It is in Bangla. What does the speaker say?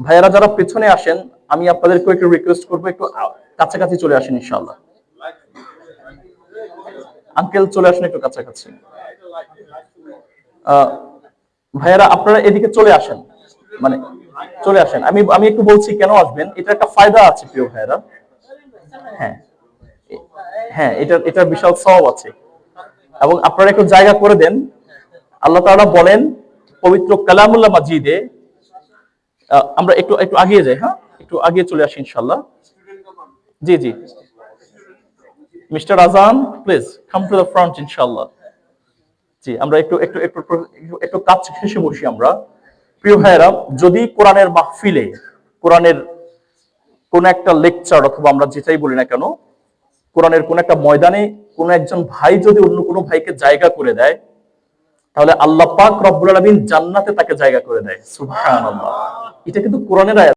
ভাইয়ারা যারা পেছনে আসেন, আমি আপনাদেরকে একটু রিকোয়েস্ট করবো, একটু কাছাকাছি চলে আসেন ইনশাআল্লাহ। আঙ্কেল চলে আসেন একটু কাছাকাছি। ভাইয়ারা আপনারা এদিকে চলে আসেন, মানে চলে আসেন। আমি আমি একটু বলছি কেন আসবেন, এটা একটা ফায়দা আছে প্রিয় ভাইয়ারা। হ্যাঁ, হ্যাঁ, এটার বিশাল সওয়াব আছে, এবং আপনারা একটু জায়গা করে দেন। আল্লাহ তাআলা বলেন পবিত্র কালামুল্লাহ মাজিদে, আমরা একটু একটু আগিয়ে যাই, হ্যাঁ, একটু আগিয়ে চলে আসি ইনশাআল্লাহ। জি জি, mister Azan, please come to the front ইনশাআল্লাহ। জি, আমরা একটু একটু একটু একটু কাজ শেষে বসি আমরা। প্রিয় ভাইয়েরা, যদি কোরআনের মাহফিলে, কোরআনের কোন একটা লেকচার অথবা আমরা যেটাই বলি না কেন, কোরআনের কোন একটা ময়দানে কোন একজন ভাই যদি অন্য কোনো ভাইকে জায়গা করে দেয়, তাহলে আল্লাহ পাক রব্বুল আলামিন জান্নাতে তাকে জায়গা করে দেয়। সুবহানাল্লাহ। এটা কিন্তু কোরআনের আয়াত।